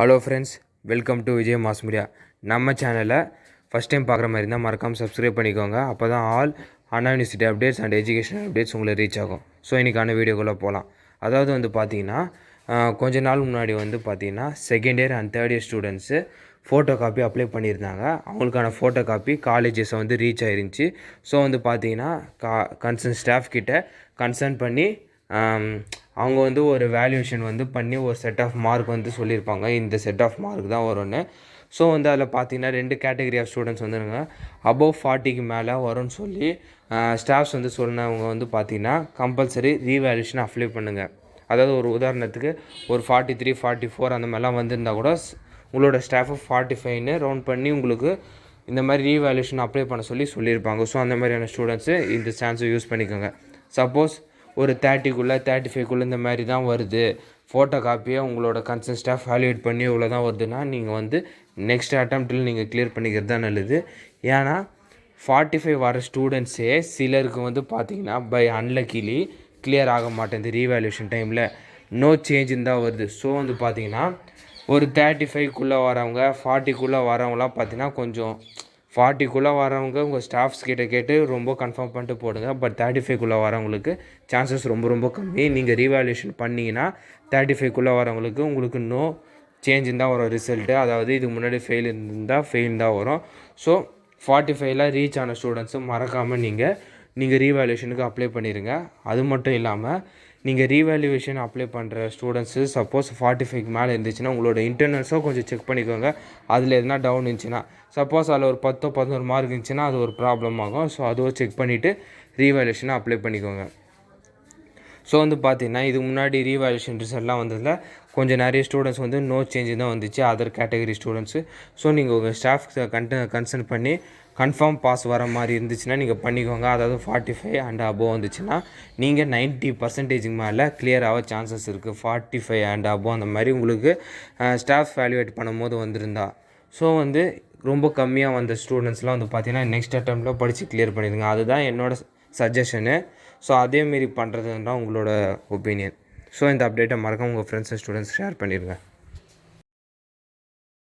Hello friends, welcome to Vijay mass media. நம்ம சேனலை first time பார்க்குற மாதிரி இருந்தால் மறக்காமல் சப்ஸ்கிரைப் பண்ணிக்கோங்க. அப்போ தான் all Anna university updates and educational updates உங்களை ரீச் ஆகும். ஸோ இன்றைக்கான வீடியோக்குள்ளே போகலாம். அதாவது பார்த்தீங்கன்னா கொஞ்ச நாள் முன்னாடி பார்த்தீங்கன்னா second year and third year students photo copy apply பண்ணியிருந்தாங்க. அவங்களுக்கான ஃபோட்டோ காப்பி காலேஜஸை ரீச் ஆயிருந்துச்சு. ஸோ பார்த்தீங்கன்னா கன்சர்ன் ஸ்டாஃப் கிட்ட கன்சர்ன் பண்ணி அவங்க ஒரு வேல்யூவேஷன் பண்ணி ஒரு செட் ஆஃப் மார்க் சொல்லியிருப்பாங்க. இந்த செட் ஆஃப் மார்க் தான் வரும்னு. ஸோ அதில் பார்த்தீங்கன்னா 2 கேட்டகரி ஆஃப் ஸ்டூடெண்ட்ஸ் வந்துருங்க. அபவ் 40க்கு மேலே வரும்னு சொல்லி ஸ்டாஃப்ஸ் சொன்னவங்க பார்த்தீங்கன்னா கம்பல்சரி ரீவேல்யூஷன் அப்ளை பண்ணுங்கள். அதாவது ஒரு உதாரணத்துக்கு ஒரு 43, 44 அந்த மாதிரிலாம் வந்திருந்தால் கூட உங்களோட ஸ்டாஃபை 45ன்னு ரவுண்ட் பண்ணி உங்களுக்கு இந்த மாதிரி ரீவேல்யூஷன் அப்ளை பண்ண சொல்லியிருப்பாங்க. ஸோ அந்த மாதிரியான ஸ்டூடெண்ட்ஸு இந்த சான்ஸை யூஸ் பண்ணிக்கோங்க. சப்போஸ் ஒரு 30க்குள்ளே 35க்குள்ளே இந்த மாதிரி தான் வருது, ஃபோட்டோ காப்பியை உங்களோட கன்சர்ன் ஸ்டாஃப் வேல்யூவேட் பண்ணி இவ்வளோ தான் வருதுன்னா நீங்கள் நெக்ஸ்ட் அட்டம்ப்டில் நீங்கள் கிளியர் பண்ணிக்கிறது தான் நல்லது. ஏன்னா 45 வர ஸ்டூடெண்ட்ஸே சிலருக்கு பார்த்தீங்கன்னா பை அன்லக்கிலி கிளியர் ஆக மாட்டேங்குது. ரீவேல்யூஷன் டைமில் நோ சேஞ்சுன்னு தான் வருது. ஸோ பார்த்தீங்கன்னா ஒரு 35க்குள்ளே வரவங்க 40க்குள்ளே வரவங்களாம் பார்த்தீங்கன்னா கொஞ்சம் 40க்குள்ளே வரவங்க உங்கள் ஸ்டாஃப்ஸ் கிட்ட கேட்டு ரொம்ப கன்ஃபார்ம் பண்ணிட்டு போடுங்க. பட் 35க்குள்ளே வரவங்களுக்கு சான்சஸ் ரொம்ப கம்மி. நீங்கள் ரீவேல்யூஷன் பண்ணிங்கன்னா 35க்குள்ளே வரவங்களுக்கு உங்களுக்கு நோ சேஞ்சுன்னு தான் வரும் ரிசல்ட்டு. அதாவது இதுக்கு முன்னாடி ஃபெயில் தான் வரும். ஸோ 45ல் ரீச் ஆன ஸ்டூடெண்ட்ஸும் மறக்காமல் நீங்கள் ரீவேல்யூஷனுக்கு அப்ளை பண்ணிடுங்க. அது மட்டும் இல்லாமல் நீங்கள் ரீவேல்யூவேஷன் அப்ளை பண்ணுற ஸ்டூடெண்ட்ஸு சப்போஸ் 45க்கு மேலே இருந்துச்சுன்னா உங்களோட இன்டர்னல்ஸோ கொஞ்சம் செக் பண்ணிக்கோங்க. அதில் எதுனா டவுன் இருந்துச்சுன்னா, சப்போஸ் அதில் ஒரு 10, 11 மார்க் இருந்துச்சுன்னா அது ஒரு ப்ராப்ளம் ஆகும். ஸோ அதுவும் செக் பண்ணிவிட்டு ரீவேல்யூஷனை அப்ளை பண்ணிக்கோங்க. ஸோ பார்த்தீங்கன்னா இதுக்கு முன்னாடி ரீவேல்யூஷன் ரிசல்ட்லாம் வந்ததில் கொஞ்சம் நிறைய ஸ்டூடெண்ட்ஸ் நோ சேஞ்ச் தான் வந்துச்சு, அதர் கேட்டகரி ஸ்டூடெண்ட்ஸு. ஸோ நீங்கள் உங்கள் ஸ்டாஃப் கன்சல்ட் பண்ணி கன்ஃபார்ம் பாஸ் வர மாதிரி இருந்துச்சுன்னா நீங்கள் பண்ணிக்கோங்க. அதாவது 45 அண்ட் அபோவ் வந்துச்சுன்னா நீங்கள் 90% மேலே கிளியர் ஆக சான்சஸ் இருக்குது. 45 அண்ட் அபோவ் அந்த மாதிரி உங்களுக்கு ஸ்டாஃப் வேல்யூவேட் பண்ணும்போது வந்திருந்தா. ஸோ ரொம்ப கம்மியாக வந்த ஸ்டூடெண்ட்ஸ்லாம் பார்த்தீங்கன்னா நெக்ஸ்ட் அட்டம்ப்டில் படித்து கிளியர் பண்ணிடுங்க. அதுதான் என்னோடய சஜஷனு. ஸோ அதேமாரி பண்ணுறதுன்னா உங்களோட ஒப்பீனியன். ஸோ இந்த அப்டேட்டை மறக்காம உங்கள் ஃப்ரெண்ட்ஸ் அண்ட் ஸ்டூடெண்ட்ஸ் ஷேர் பண்ணிடுங்க.